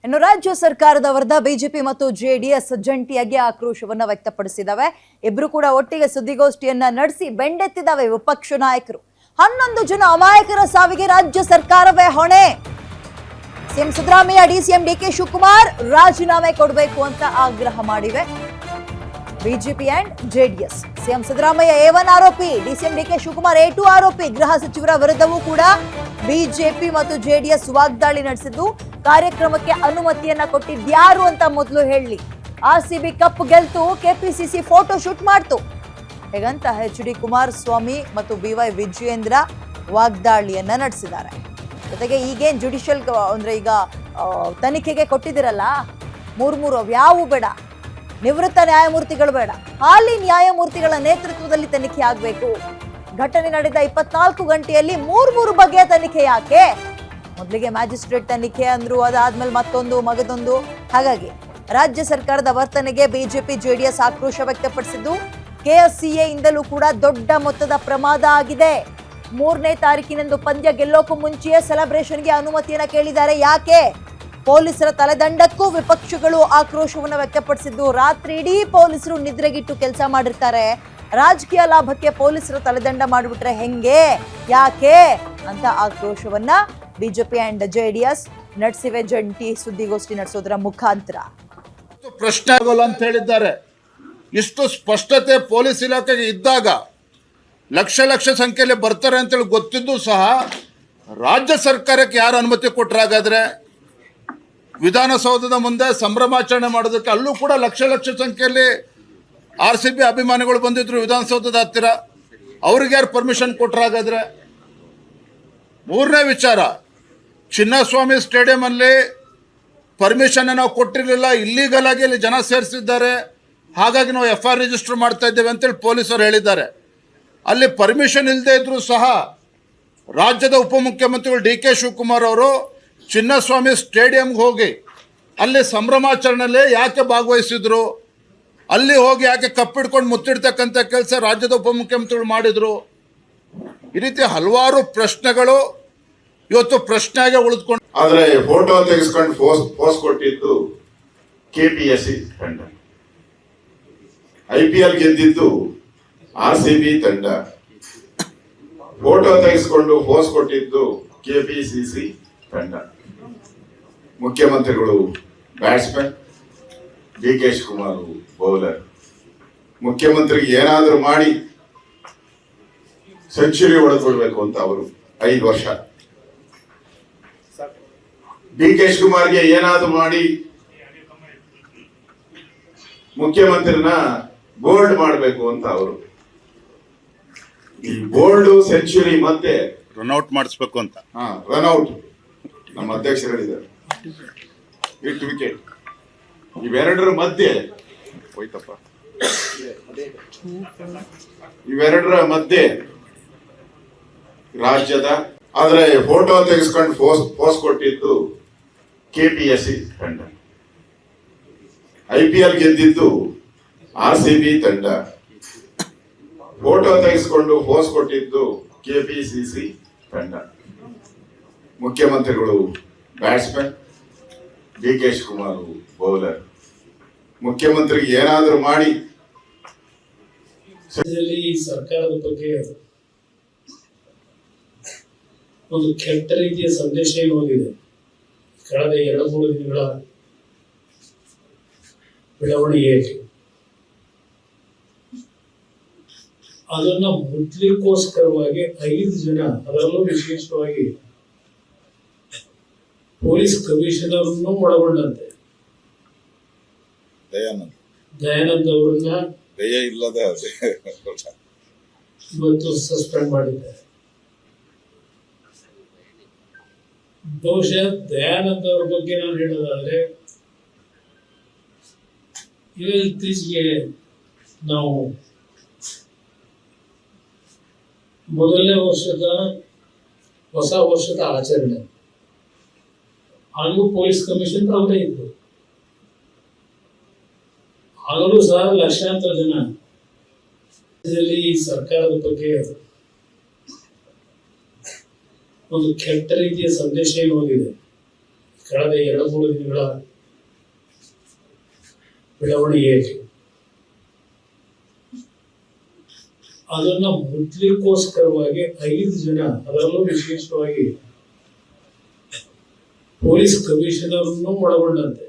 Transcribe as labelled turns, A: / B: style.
A: ಇನ್ನು ರಾಜ್ಯ ಸರ್ಕಾರದ ವಿರುದ್ಧ ಬಿಜೆಪಿ ಮತ್ತು ಜೆಡಿಎಸ್ ಜಂಟಿಯಾಗಿ ಆಕ್ರೋಶವನ್ನ ವ್ಯಕ್ತಪಡಿಸಿದವೆ. ಇಬ್ರು ಕೂಡ ಒಟ್ಟಿಗೆ ಸುದ್ದಿಗೋಷ್ಠಿಯನ್ನ ನಡೆಸಿ ಬೆಂಡೆತ್ತಿದವೆ ವಿಪಕ್ಷ ನಾಯಕರು. 11 ಜನ ಅಮಾಯಕರ ಸಾವಿಗೆ ರಾಜ್ಯ ಸರ್ಕಾರವೇ ಹೊಣೆ. ಸಿಎಂ ಸಿದ್ದರಾಮಯ್ಯ, ಡಿಸಿಎಂ ಡಿಕೆ ಶಿವಕುಮಾರ್ ರಾಜೀನಾಮೆ ಕೊಡಬೇಕು ಅಂತ ಆಗ್ರಹ ಮಾಡಿವೆ BJP and JDS. CM Siddaramaiah A1 ಆರೋಪಿ, ಡಿಸಿಎಂ ಡಿಕೆ ಶಿವಕುಮಾರ್ A2 ಆರೋಪಿ. ಗೃಹ ಸಚಿವರ ವಿರುದ್ಧವೂ ಕೂಡ ಬಿಜೆಪಿ ಮತ್ತು ಜೆಡಿಎಸ್ ವಾಗ್ದಾಳಿ ನಡೆಸಿದ್ದು, ಕಾರ್ಯಕ್ರಮಕ್ಕೆ ಅನುಮತಿಯನ್ನ ಕೊಟ್ಟಿದ್ಯಾರು ಅಂತ ಮೊದಲು ಹೇಳಿ. RCB ಕಪ್ ಗೆಲ್ತು, ಕೆಪಿಸಿಸಿ ಫೋಟೋ ಶೂಟ್ ಮಾಡ್ತು. ಹೇಗಂತ HD ಕುಮಾರಸ್ವಾಮಿ ಮತ್ತು BY ವಿಜಯೇಂದ್ರ ವಾಗ್ದಾಳಿಯನ್ನ ನಡೆಸಿದ್ದಾರೆ. ಜೊತೆಗೆ ಈಗೇನ್ ಜುಡಿಷಿಯಲ್ ಅಂದ್ರೆ ಈಗ ತನಿಖೆಗೆ ಕೊಟ್ಟಿದ್ದೀರಲ್ಲ, ಮೂರು ಯಾವು ಬೇಡ, ನಿವೃತ್ತ ನ್ಯಾಯಮೂರ್ತಿಗಳು ಬೇಡ, ಹಾಲಿ ನ್ಯಾಯಮೂರ್ತಿಗಳ ನೇತೃತ್ವದಲ್ಲಿ ತನಿಖೆ ಆಗಬೇಕು. ಘಟನೆ ನಡೆದ 24 ಗಂಟೆಯಲ್ಲಿ ಮೂರು ಬಗೆಯ ತನಿಖೆ ಯಾಕೆ? ಮೊದಲಿಗೆ ಮ್ಯಾಜಿಸ್ಟ್ರೇಟ್ ತನಿಖೆ ಅಂದ್ರು, ಅದಾದ್ಮೇಲೆ ಮಗದೊಂದು. ಹಾಗಾಗಿ ರಾಜ್ಯ ಸರ್ಕಾರದ ವರ್ತನೆಗೆ ಬಿಜೆಪಿ ಜೆಡಿಎಸ್ ಆಕ್ರೋಶ ವ್ಯಕ್ತಪಡಿಸಿದ್ದು, KSCA ಇಂದಲೂ ಕೂಡ ದೊಡ್ಡ ಮೊತ್ತದ ಪ್ರಮಾದ ಆಗಿದೆ. 3ನೇ ತಾರೀಕಿನಂದು ಪಂದ್ಯ ಗೆಲ್ಲೋಕು ಮುಂಚೆಯೇ ಸೆಲೆಬ್ರೇಷನ್ಗೆ ಅನುಮತಿಯನ್ನ ಕೇಳಿದ್ದಾರೆ. ಯಾಕೆ? ಪೊಲೀಸರ ತಲೆದಂಡಕ್ಕೂ ವಿಪಕ್ಷಗಳು ಆಕ್ರೋಶವನ್ನು ವ್ಯಕ್ತಪಡಿಸಿದ್ದು, ರಾತ್ರಿ ಇಡೀ ಪೊಲೀಸರು ನಿದ್ರೆಗಿಟ್ಟು ಕೆಲಸ ಮಾಡಿರ್ತಾರೆ, ರಾಜಕೀಯ ಲಾಭಕ್ಕೆ ಪೊಲೀಸರು ತಲೆದಂಡ ಮಾಡಿಬಿಟ್ರೆ ಹೆಂಗೆ, ಯಾಕೆ ಅಂತ ಆಕ್ರೋಶವನ್ನ ಬಿಜೆಪಿ ಅಂಡ್ ಜೆಡಿಎಸ್ ನಡೆಸಿವೆ. ಜಂಟಿ ಸುದ್ದಿಗೋಷ್ಠಿ ನಡೆಸೋದ್ರ ಮುಖಾಂತರ
B: ಪ್ರಶ್ನೆ ಆಗೋಲ್ಲ ಅಂತ ಹೇಳಿದ್ದಾರೆ. ಇಷ್ಟು ಸ್ಪಷ್ಟತೆ ಪೊಲೀಸ್ ಇಲಾಖೆಗೆ ಇದ್ದಾಗ ಲಕ್ಷ ಸಂಖ್ಯೆಯಲ್ಲಿ ಬರ್ತಾರೆ ಅಂತೇಳಿ ಗೊತ್ತಿದ್ದು ಸಹ ರಾಜ್ಯ ಸರ್ಕಾರಕ್ಕೆ ಯಾರು ಅನುಮತಿ ಕೊಟ್ಟರಾಗಾದ್ರೆ ವಿಧಾನಸೌಧದ ಮುಂದೆ ಸಂಭ್ರಮಾಚರಣೆ ಮಾಡೋದಕ್ಕೆ ಅಲ್ಲೂ ಕೂಡ ಲಕ್ಷ ಸಂಖ್ಯೆಯಲ್ಲಿ RCB ಅಭಿಮಾನಿಗಳು ಬಂದಿದ್ರು ವಿಧಾನಸೌಧದ ಹತ್ತಿರ. ಅವ್ರಿಗೆ ಯಾರು ಪರ್ಮಿಷನ್ ಕೊಟ್ಟರಾಗಾದ್ರೆ? 3ನೇ ವಿಚಾರ, ಚಿನ್ನಸ್ವಾಮಿ ಸ್ಟೇಡಿಯಂ ಅಲ್ಲಿ ಪರ್ಮಿಷನ್ ನಾವು ಕೊಟ್ಟಿರಲಿಲ್ಲ, ಇಲ್ಲೀಗಲ್ ಆಗಿ ಇಲ್ಲಿ ಜನ ಸೇರಿಸಿದ್ದಾರೆ, ಹಾಗಾಗಿ ನಾವು FIR ರಿಜಿಸ್ಟರ್ ಮಾಡ್ತಾ ಇದ್ದೇವೆ ಅಂತೇಳಿ ಪೊಲೀಸರು ಹೇಳಿದ್ದಾರೆ. ಅಲ್ಲಿ ಪರ್ಮಿಷನ್ ಇಲ್ಲದೆ ಇದ್ರೂ ಸಹ ರಾಜ್ಯದ ಉಪಮುಖ್ಯಮಂತ್ರಿಗಳು DK ಶಿವಕುಮಾರ್ ಅವರು ಚಿನ್ನಸ್ವಾಮಿ ಸ್ಟೇಡಿಯಂಗೆ ಹೋಗಿ ಅಲ್ಲಿ ಸಂಭ್ರಮಾಚರಣೆಯಲ್ಲಿ ಯಾಕೆ ಭಾಗವಹಿಸಿದ್ರು, ಅಲ್ಲಿ ಹೋಗಿ ಯಾಕೆ ಕಪ್ಪಿಡ್ಕೊಂಡು ಮುತ್ತಿಡ್ತಕ್ಕಂಥ ಕೆಲಸ ರಾಜ್ಯದ ಉಪಮುಖ್ಯಮಂತ್ರಿಗಳು ಮಾಡಿದ್ರು? ಈ ರೀತಿ ಹಲವಾರು ಪ್ರಶ್ನೆಗಳು ಇವತ್ತು ಪ್ರಶ್ನೆಯಾಗಿ ಉಳಿದುಕೊಂಡು.
C: ಆದ್ರೆ ಫೋಟೋ ತೆಗೆಸ್ಕೊಂಡು ಪೋಸ್ ಕೊಟ್ಟಿದ್ದು KPSC ತಂಡ, IPL ಗೆದ್ದಿದ್ದು RCB ತಂಡ, ಫೋಟೋ ತೆಗೆಸ್ಕೊಂಡು ಪೋಸ್ ಕೊಟ್ಟಿದ್ದು KPCC ತಂಡ. ಮುಖ್ಯಮಂತ್ರಿಗಳು ಬ್ಯಾಟ್ಸ್ಮನ್, DK ಶಿವಕುಮಾರ್ ಬೌಲರ್. ಮುಖ್ಯಮಂತ್ರಿಗೆ ಏನಾದರೂ ಮಾಡಿ ಸೆಂಚುರಿ ಹೊಡೆದ್ಬಿಡ್ಬೇಕು ಅಂತ ಅವರು 5 ವರ್ಷ. DK ಶಿವಕುಮಾರ್ಗೆ ಏನಾದರೂ ಮಾಡಿ ಮುಖ್ಯಮಂತ್ರಿನ ಬೋಲ್ಡ್ ಮಾಡಬೇಕು ಅಂತ ಅವರು. ಈ ಬೋಲ್ಡ್ ಸೆಂಚುರಿ ಮತ್ತೆ
B: ರನ್ಔಟ್ ಮಾಡಿಸ್ಬೇಕು ಅಂತ.
C: ರನ್ಔಟ್ ನಮ್ಮ ಅಧ್ಯಕ್ಷರಿದ್ದಾರೆ. 8 ವಿಕೆಟ್ ಇವೆರಡರ ಮಧ್ಯೆ ಹೋಯ್ತಪ್ಪ. ಇವೆರಡರ ಮಧ್ಯೆ ರಾಜ್ಯದ ಆದ್ರೆ ಫೋಟೋ ತೆಗೆಸ್ಕೊಂಡು ಪೋಸ್ ಕೊಟ್ಟಿದ್ದು KPSC ತಂಡ, IPL ಗೆದ್ದಿದ್ದು RCB ತಂಡ, ಫೋಟೋ ತೆಗೆಸ್ಕೊಂಡು ಪೋಸ್ ಕೊಟ್ಟಿದ್ದು KPCC ತಂಡ. ಮುಖ್ಯಮಂತ್ರಿಗಳು ಬ್ಯಾಟ್ಸ್ಮನ್, DK ಶಿವಕುಮಾರ್ ಬೌಲರ್. ಮುಖ್ಯಮಂತ್ರಿಗೆ ಏನಾದರೂ ಮಾಡಿ
D: ಈ ಸರ್ಕಾರದ ಬಗ್ಗೆ ಒಂದು ಕೆಟ್ಟ ರೀತಿಯ ಸಂದೇಶ ಹೋಗಿದೆ. ಕಳೆದ 2-3 ದಿನಗಳ ಬೆಳವಣಿಗೆ ಅದನ್ನ ಮುಟ್ಲಿಕ್ಕೋಸ್ಕರವಾಗಿ 5 ಜನ, ಅದರಲ್ಲೂ ವಿಶೇಷವಾಗಿ ಪೊಲೀಸ್ ಕಮಿಷನರ್ ಒಳಗೊಂಡಂತೆ ದಯಾನಂದ್ ಅವರನ್ನ ಇವತ್ತು ಸಸ್ಪೆಂಡ್ ಮಾಡಿದ್ದಾರೆ. ಬಹುಶಃ ದಯಾನಂದ್ ಅವರ ಬಗ್ಗೆ ನಾನು ಹೇಳೋದಾದ್ರೆ, ಈಗ ಇತ್ತೀಚೆಗೆ ನಾವು ಮೊದಲನೇ ಹೊಸ ವರ್ಷದ ಆಚರಣೆ ಆಗಲೂ ಪೊಲೀಸ್ ಕಮಿಷನರ್ ಅವರೇ ಇದ್ರು. ಆಗಲೂ ಸಹ ಲಕ್ಷಾಂತರ ಜನ ಈ ಸರ್ಕಾರದ ಬಗ್ಗೆ ಒಂದು ಕೆಟ್ಟ ರೀತಿಯ ಸಂದೇಶ ಹೋಗಿದೆ. ಕಳೆದ 2-3 ದಿನಗಳ ಬೆಳವಣಿಗೆಯಲ್ಲಿ ಅದನ್ನ ಮುಟ್ಲಿಕ್ಕೋಸ್ಕರವಾಗಿ 5 ಜನ, ಅದರಲ್ಲೂ ವಿಶೇಷವಾಗಿ ಪೊಲೀಸ್ ಕಮಿಷನರ್ ಒಳಗೊಂಡಂತೆ